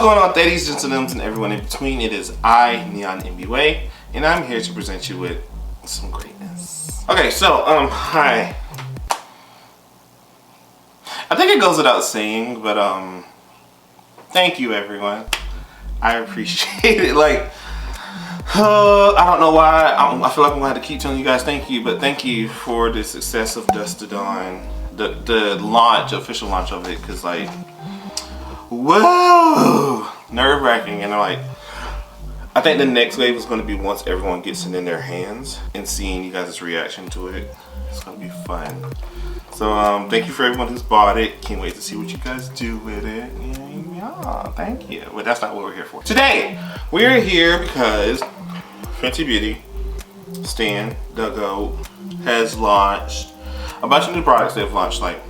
going on, ladies, gentlemen, and everyone in between? It is I, Neøn MBA, and I'm here to present you with some greatness. Okay, so, hi. I think it goes without saying, but, thank you, everyone. I appreciate it. Like, I don't know why. I feel like I'm gonna have to keep telling you guys thank you, but thank you for the success of Dusk to Dawn, the launch, official launch of it, because, like, whoa, nerve-wracking. And like, I think the next wave is going to be once everyone gets it in their hands and seeing you guys' reaction to it. It's going to be fun. So thank you for everyone who's bought it. Can't wait to see what you guys do with it. Yeah, thank you. But that's not what we're here for. Today, we're here because Fenty Beauty, Stan, the GOAT, has launched a bunch of new products. They've launched like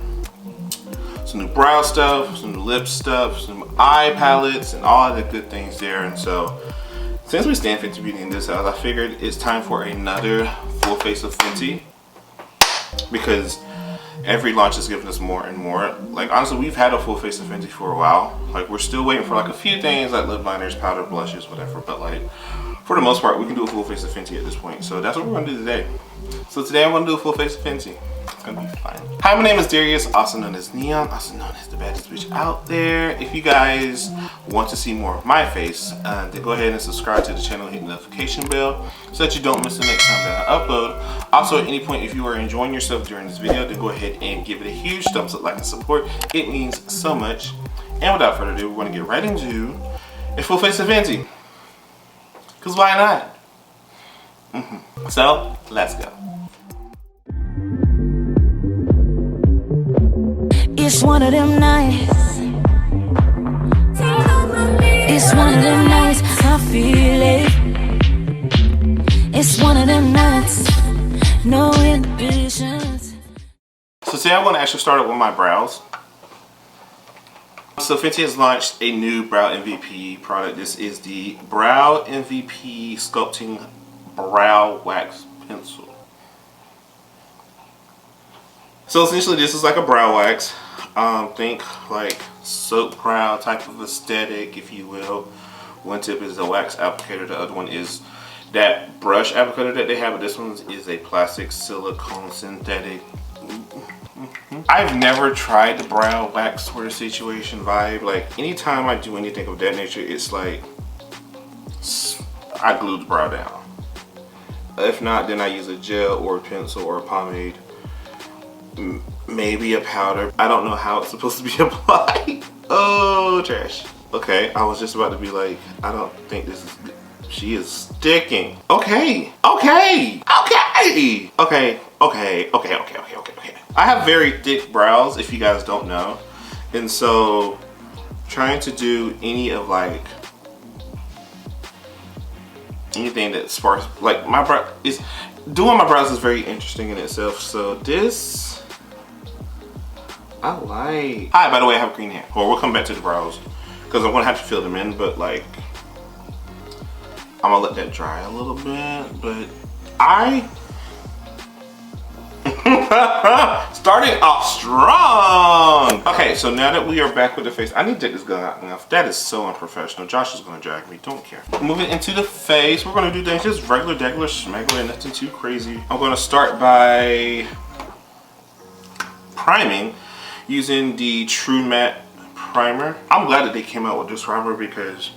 some new brow stuff, some new lip stuff, some eye palettes, and all the good things there. And so, since we stand Fenty Beauty in this house, I figured it's time for another full face of Fenty, because every launch is giving us more and more. Like, honestly, we've had a full face of Fenty for a while. Like, we're still waiting for like a few things like lip liners, powder, blushes, whatever. But like, for the most part, we can do a full face of Fenty at this point. So that's what we're gonna do today. So today I'm gonna do a full face of Fenty. It's gonna be fun. Hi, my name is Darius, also known as Neøn, also known as the baddest bitch out there. If you guys want to see more of my face, then go ahead and subscribe to the channel, hit the notification bell so that you don't miss the next time that I upload. Also, at any point, if you are enjoying yourself during this video, then go ahead and give it a huge thumbs up, like, and support. It means so much. And without further ado, we're gonna get right into a full face of Fenty. Cause why not? So, let's go. It's one of them nights. It's one of them nights. I feel it. It's one of them nights. No inhibitions. So today I want to actually start up with my brows. So Fenty has launched a new Brow MVP product. This is the Brow MVP Sculpting Brow Wax Pencil. So essentially this is like a brow wax. Think like soap brow type of aesthetic, if you will. One tip is a wax applicator, the other one is that brush applicator that they have, but this one is a plastic silicone synthetic. I've never tried the brow wax sort of situation vibe. Like, anytime I do anything of that nature, it's like I glue the brow down. If not, then I use a gel or a pencil or a pomade. Maybe a powder. I don't know how it's supposed to be applied. Oh, trash. Okay, I was just about to be like, I don't think this is good. She is sticking. Okay. I have very thick brows, if you guys don't know. And so, trying to do any of like, anything that sparks, like my brow is, doing my brows is very interesting in itself. So this, I like. Hi, by the way, I have green hair. Well, we'll come back to the brows because I'm gonna have to fill them in, but like, I'm gonna let that dry a little bit. But I starting off strong. Okay, so now that we are back with the face, I need to take this gun out now. That is so unprofessional. Josh is gonna drag me, don't care. Moving into the face, we're gonna do things just regular, schmegular, nothing too crazy. I'm gonna start by priming using the True Matte primer. I'm glad that they came out with this primer because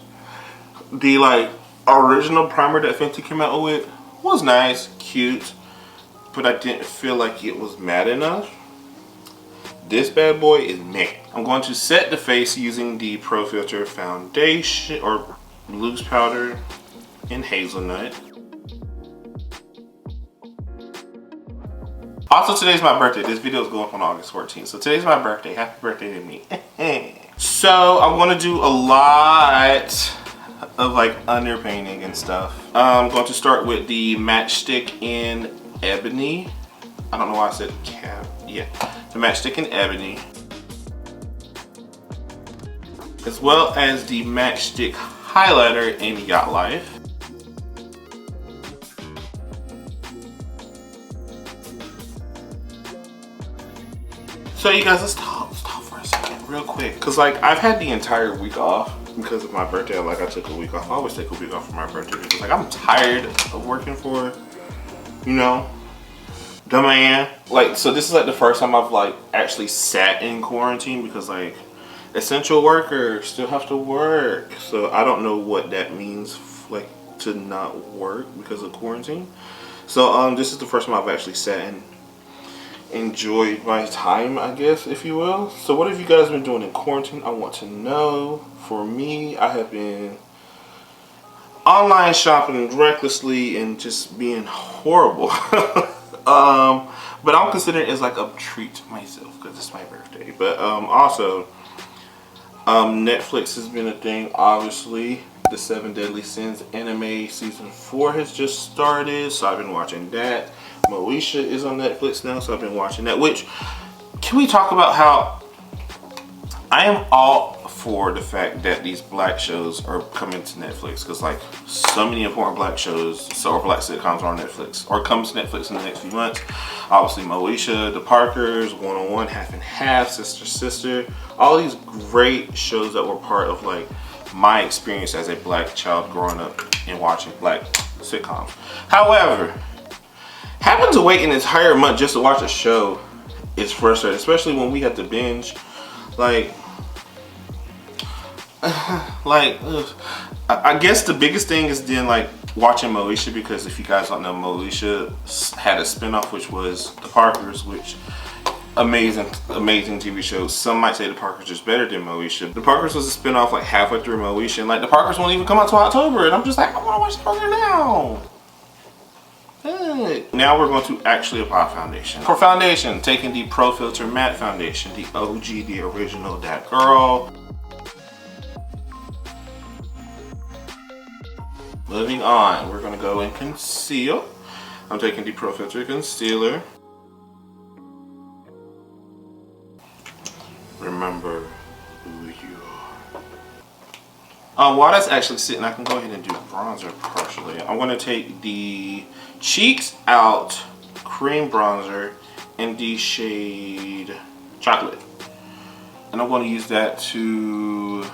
the like original primer that Fenty came out with was nice, cute, but I didn't feel like it was matte enough. This bad boy is matte. I'm going to set the face using the Pro Filter foundation or loose powder in hazelnut. Also, today's my birthday. This video is going up on August 14th. So today's my birthday. Happy birthday to me. So I'm going to do a lot of like underpainting and stuff. I'm going to start with the Matchstick in Ebony. I don't know why I said cap. Yeah, the Matchstick in Ebony. As well as the Matchstick highlighter in Yacht Life. So you guys, let's talk for a second real quick, because like I've had the entire week off because of my birthday, like I took a week off. I always take a week off for my birthday because like I'm tired of working for, you know, the man. Like, so this is like the first time I've like actually sat in quarantine because like essential workers still have to work. So I don't know what that means, like to not work because of quarantine. So this is the first time I've actually sat and enjoyed my time, I guess, if you will. So what have you guys been doing in quarantine? I want to know. For me, I have been online shopping recklessly and just being horrible. But I'm considering it as like a treat to myself because it's my birthday. But also, Netflix has been a thing, obviously. The 7 Deadly Sins anime season 4 has just started, so I've been watching that. Moesha is on Netflix now, so I've been watching that. Which, can we talk about how I am all for the fact that these black shows are coming to Netflix, because like so many important black shows, or black sitcoms are on Netflix, or comes to Netflix in the next few months. Obviously Moesha, The Parkers, 101, Half and Half, Sister Sister, all these great shows that were part of like my experience as a black child growing up and watching black sitcoms. However, having to wait an entire month just to watch a show is frustrating, especially when we have to binge. Like, I guess the biggest thing is then like watching Moesha, because if you guys don't know, Moesha had a spinoff which was The Parkers, which amazing TV show. Some might say The Parkers is better than Moesha. The Parkers was a spinoff like halfway through Moesha, and like The Parkers won't even come out till October, and I'm just like, I want to watch The Parkers now. Good. Now we're going to actually apply foundation. For foundation, taking the Pro Filter Matte Foundation, the OG, the original, that girl. Moving on, we're gonna go and conceal. I'm taking the Pro Filter Concealer. Remember who you are. While that's actually sitting, I can go ahead and do bronzer partially. I'm gonna take the Cheeks Out cream bronzer in the shade Chocolate, and I'm going to use that to,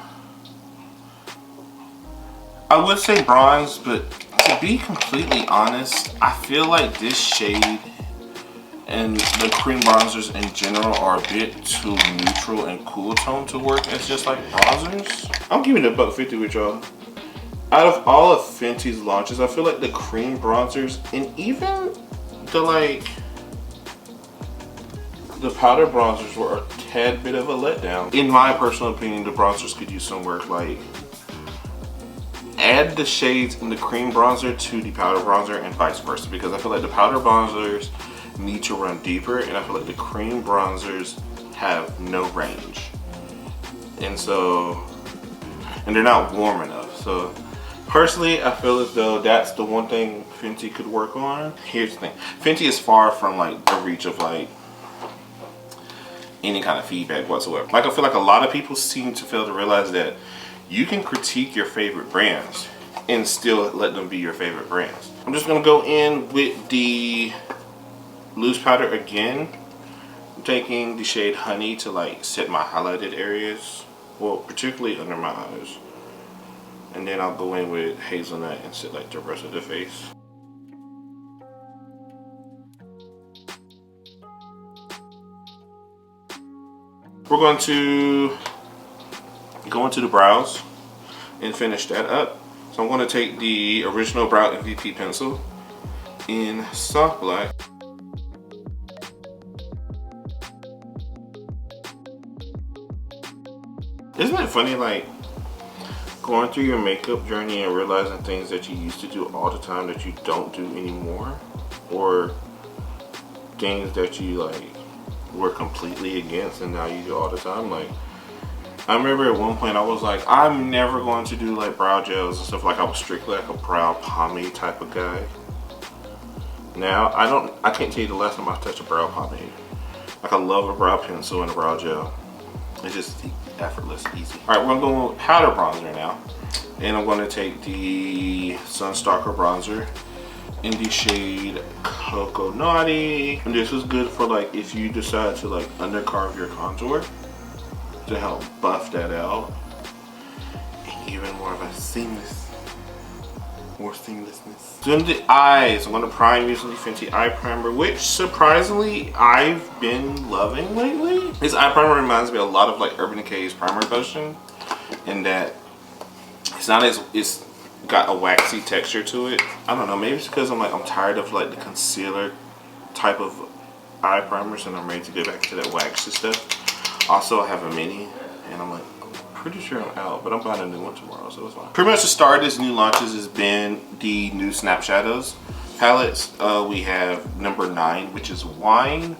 I would say bronze, but to be completely honest, I feel like this shade and the cream bronzers in general are a bit too neutral and cool tone to work as just like bronzers. I'm giving it $1.50 with y'all. Out of all of Fenty's launches, I feel like the cream bronzers and even the powder bronzers were a tad bit of a letdown. In my personal opinion, the bronzers could use some work. Like, add the shades in the cream bronzer to the powder bronzer and vice versa, because I feel like the powder bronzers need to run deeper, and I feel like the cream bronzers have no range, and they're not warm enough. So personally, I feel as though that's the one thing Fenty could work on. Here's the thing, Fenty is far from like the reach of like any kind of feedback whatsoever. Like, I feel like a lot of people seem to fail to realize that you can critique your favorite brands and still let them be your favorite brands. I'm just gonna go in with the loose powder again. I'm taking the shade Honey to like set my highlighted areas, well, particularly under my eyes. And then I'll go in with Hazelnut and set like the rest of the face. We're going to go into the brows and finish that up. So I'm going to take the original Brow MVP pencil in soft black. Isn't it funny, like, going through your makeup journey and realizing things that you used to do all the time that you don't do anymore, or things that you like were completely against and now you do all the time? Like, I remember at one point I was like, I'm never going to do like brow gels and stuff. Like, I was strictly like a brow pomade type of guy. Now I can't tell you the last time I touched a brow pomade. Like, I love a brow pencil and a brow gel. It's just effortless, easy. All right, we're gonna go with powder bronzer now. And I'm gonna take the Sunstalker bronzer in the shade Cocoa Naughty. And this is good for like if you decide to like undercarve your contour, to help buff that out. And even more of a more seamlessness. Then the eyes, I'm gonna prime using the Fenty eye primer, which surprisingly I've been loving lately. This eye primer reminds me a lot of like Urban Decay's primer lotion, in that it's got a waxy texture to it. I don't know, maybe it's because I'm tired of like the concealer type of eye primers and I'm ready to get back to that waxy stuff. Also, I have a mini and I'm pretty sure I'm out, but I'm buying a new one tomorrow, so it's fine. Pretty much the start of this new launches has been the new Snap Shadows palettes. We have number 9, which is Wine,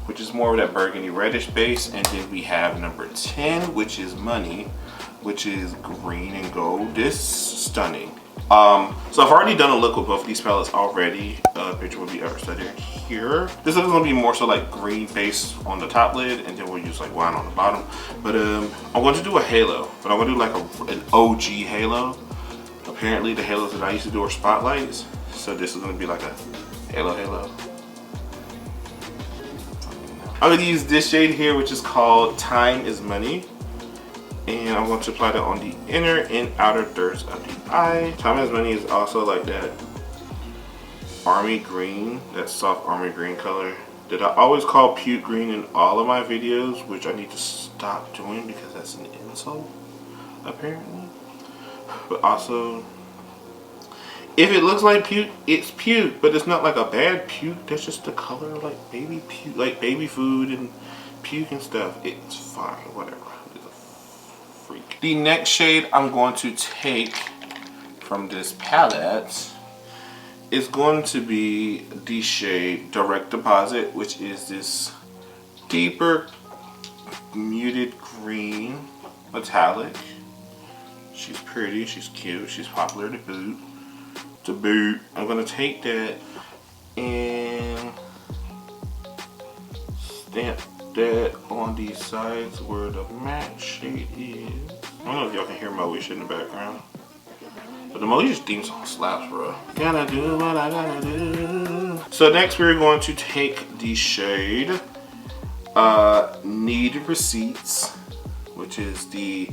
which is more of that burgundy reddish base, and then we have number 10, which is Money, which is green and gold. This stunning. So I've already done a look with both of these palettes already. Picture will be understudied here. This is going to be more so like green base on the top lid, and then we'll use like wine on the bottom. But I'm going to do a halo, but I'm going to do like an OG halo. Apparently the halos that I used to do are spotlights, so this is going to be like a halo. I'm going to use this shade here, which is called Time is Money. And I'm going to apply that on the inner and outer thirds of the eye. Time is Money is also like that army green, that soft army green color that I always call puke green in all of my videos, which I need to stop doing because that's an insult, apparently. But also, if it looks like puke, it's puke, but it's not like a bad puke. That's just the color of like baby puke, like baby food and puke and stuff. It's fine, whatever. Freak. The next shade I'm going to take from this palette is going to be the shade Direct Deposit, which is this deeper muted green metallic. She's pretty, she's cute, she's popular to boot. I'm going to take that and stamp that on the sides where the matte shade is. I don't know if y'all can hear Moesha in the background, but the Moesha theme song slaps, bro. Gotta do what I gotta do. So next we're going to take the shade Need Receipts, which is the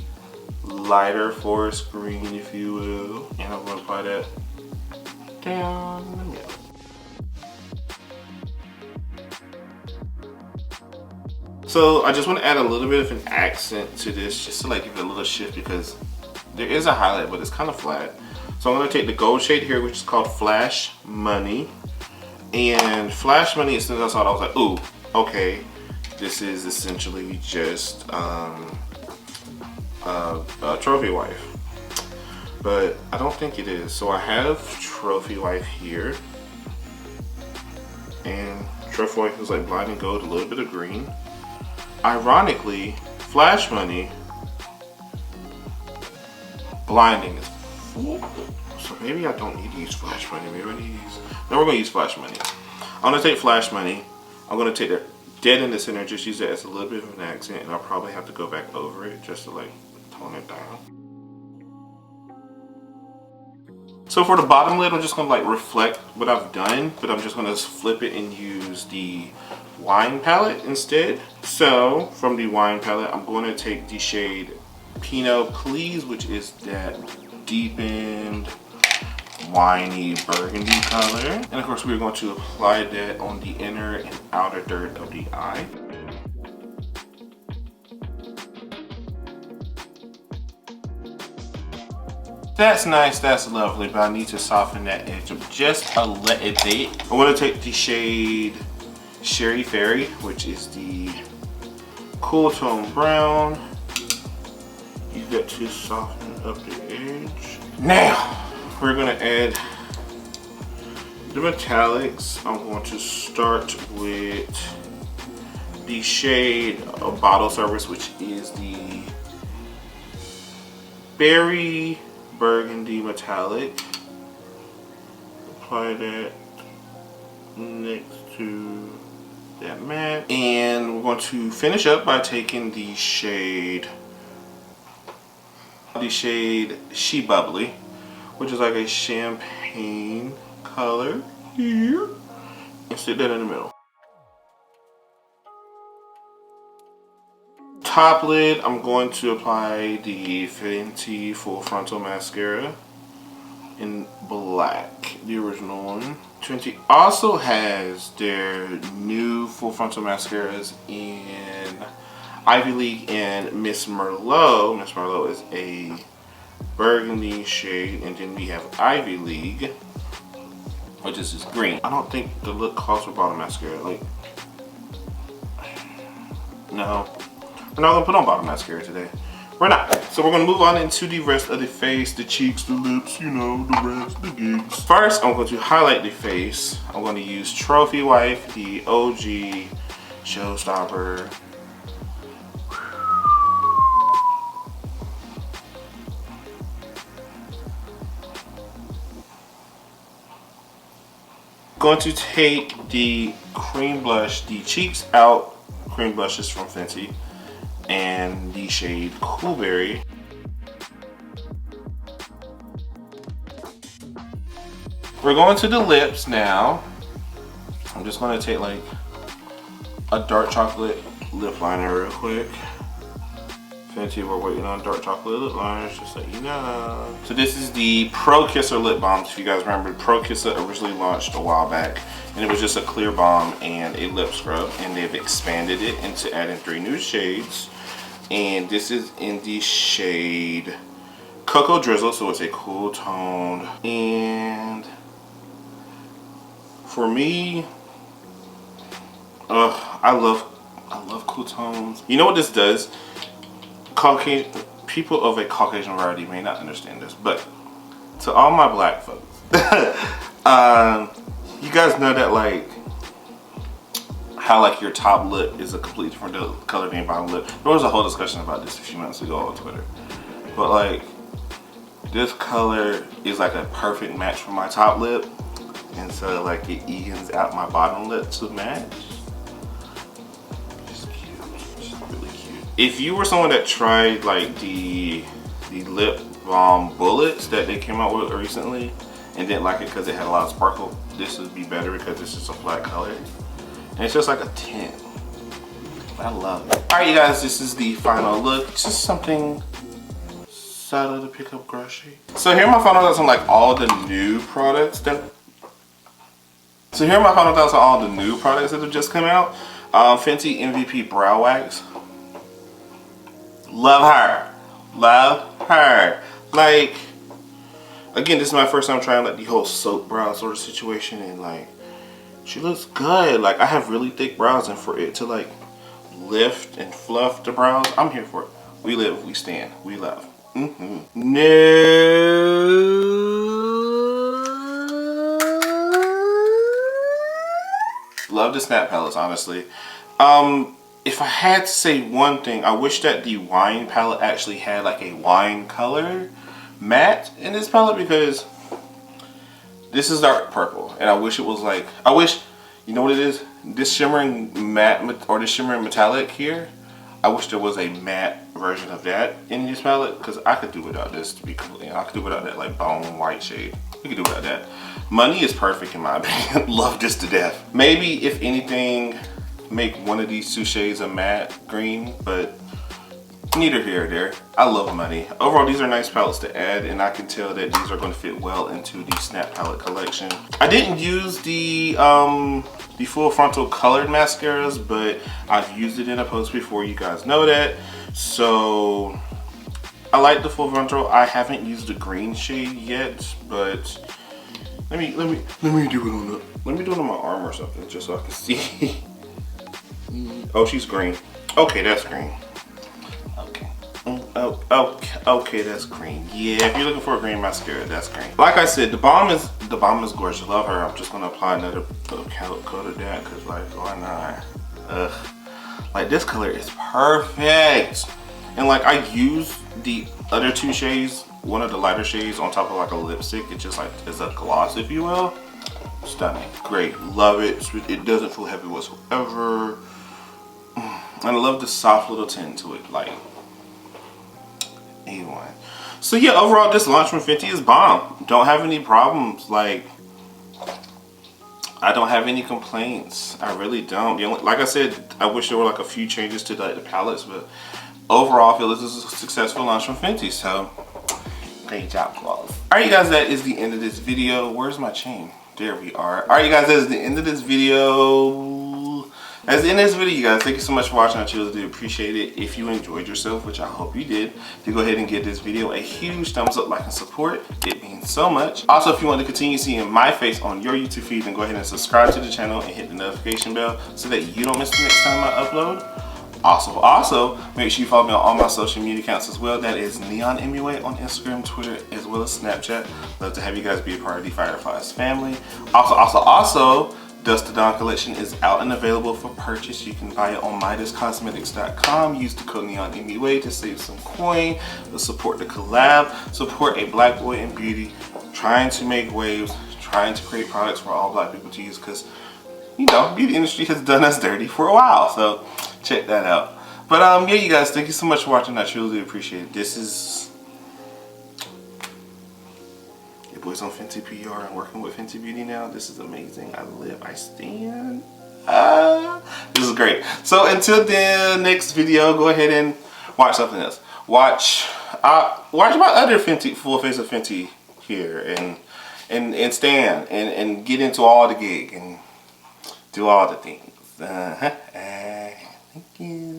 lighter forest green, if you will, and I'm going to apply that down the middle. So I just want to add a little bit of an accent to this, just to like give it a little shift, because there is a highlight, but it's kind of flat. So I'm going to take the gold shade here, which is called Flash Money. And Flash Money, as soon as I saw it, I was like, ooh, okay, this is essentially just a Trophy Wife. But I don't think it is. So I have Trophy Wife here. And Trophy Wife is like Blinding Gold, a little bit of green. Ironically, Flash Money, Blinding is full. So maybe I don't need to use Flash Money. Maybe I need to use... No, we're going to use Flash Money. I'm going to take Flash Money. I'm going to take it dead in the center, just use it as a little bit of an accent, and I'll probably have to go back over it just to like tone it down. So for the bottom lid, I'm just going to like reflect what I've done, but I'm just going to flip it and use the Wine palette instead. So from the Wine palette, I'm going to take the shade Pinot Please, which is that deepened winey burgundy color. And of course, we're going to apply that on the inner and outer third of the eye. That's nice, that's lovely, but I need to soften that edge up just a little bit. I'm going to take the shade Sherry Fairy, which is the cool tone brown. Use that to soften up the edge. Now, we're going to add the metallics. I'm going to start with the shade of Bottle Service, which is the Berry Burgundy Metallic. Apply that next to that matte. And we're going to finish up by taking the shade She Bubbly, which is like a champagne color here, and stick that in the middle. top lid, I'm going to apply the Fenty Full Frontal Mascara in black, the original one. Fenty also has their new Full Frontal Mascaras in Ivy League and Miss Merlot. Miss Merlot is a burgundy shade, and then we have Ivy League, which is this green. I don't think the look calls for bottom mascara. Like, no, we're not gonna put on bottom mascara today. We're not. So we're gonna move on into the rest of the face, the cheeks, the lips, you know, the rest, the gigs. First, I'm going to highlight the face. I'm going to use Trophy Wife, the OG showstopper. Going to take the cream blush, the Cheeks Out cream blushes from Fenty, and the shade Coolberry. We're going to the lips now. I'm just going to take like a dark chocolate lip liner real quick. Fenty, we're waiting on dark chocolate lip liners, just so you know. So this is the Pro Kiss'r Lip Balms. If you guys remember, Pro Kiss'r originally launched a while back, and it was just a clear balm and a lip scrub, and they've expanded it into adding 3 new shades. And this is in the shade Cocoa Drizzle, so it's a cool tone. And for me, I love cool tones. You know what this does? Caucasian people of a Caucasian variety may not understand this, but to all my black folks, you guys know that like how like your top lip is a completely different color than your bottom lip. There was a whole discussion about this a few months ago on Twitter, but like this color is like a perfect match for my top lip, and so like it evens out my bottom lip to match. If you were someone that tried like the lip balm bullets that they came out with recently and didn't like it because it had a lot of sparkle, this would be better because this is a flat color and it's just like a tint. I love it. All right, you guys, this is the final look. It's just something subtle to pick up grocery. So here are my final thoughts on like all the new products that. So here are my final thoughts on all the new products that have just come out. Fenty MVP Brow Wax. Love her. Love her. Like, again, this is my first time trying like the whole soap brow sort of situation, and like she looks good. Like, I have really thick brows, and for it to like lift and fluff the brows, I'm here for it. We live, we stand, we love. No. Love the snap palettes, honestly. If I had to say one thing, I wish that the wine palette actually had like a wine color matte in this palette, because this is dark purple, and I wish it was like, you know what it is? This shimmering matte, or this shimmering metallic here, I wish there was a matte version of that in this palette, because I could do without this, to be completely honest. I could do without that like bone white shade. We could do without that. Money is perfect in my opinion. Love this to death. Maybe if anything, make one of these 2 shades a matte green, but neither here or there. I love Money. Overall, these are nice palettes to add, and I can tell that these are going to fit well into the Snap Palette collection. I didn't use the full frontal colored mascaras, but I've used it in a post before. You guys know that. So I like the full frontal. I haven't used the green shade yet, but let me do it on my arm or something, just so I can see. Oh, she's green. Okay, that's green. Okay. Okay, that's green. Yeah, if you're looking for a green mascara, that's green. Like I said, the balm is gorgeous. Love her. I'm just gonna apply another coat of that, cause like, why not? Ugh. Like, this color is perfect. And like, I use the other 2 shades, one of the lighter shades, on top of like a lipstick. It's just like, it's a gloss, if you will. Stunning. Great. Love it. It doesn't feel heavy whatsoever. And I love the soft little tint to it, like A1. So yeah, overall this launch from Fenty is bomb. Don't have any problems. Like, I don't have any complaints. I really don't. Like I said, I wish there were like a few changes to like the palettes, but overall, I feel this is a successful launch from Fenty. So, great job, claws. Alright, you guys, that is the end of this video. Where's my chain? There we are. Alright, you guys, that is the end of this video. That's the end of this video, you guys. Thank you so much for watching. I truly do appreciate it. If you enjoyed yourself, which I hope you did, to go ahead and give this video a huge thumbs up, like, and support. It means so much. Also, if you want to continue seeing my face on your YouTube feed, then go ahead and subscribe to the channel and hit the notification bell so that you don't miss the next time I upload. Also, make sure you follow me on all my social media accounts as well. That is Neøn MUA on Instagram, Twitter, as well as Snapchat. Love to have you guys be a part of the Fireflies family. Also, Dust to Dawn collection is out and available for purchase. You can buy it on MidasCosmetics.com. Use the code Neøn MUA to save some coin, to support the collab, support a black boy in beauty, trying to make waves, trying to create products for all black people to use, because, you know, beauty industry has done us dirty for a while. So check that out. But yeah, you guys, thank you so much for watching. I truly appreciate it. This is your boys on Fenty PR and working with Fenty Beauty now. This is amazing. I live, I stand. This is great. So until the next video, go ahead and watch something else. Watch my other Fenty full face of Fenty here, and stand and get into all the gig and do all the things. Thank you.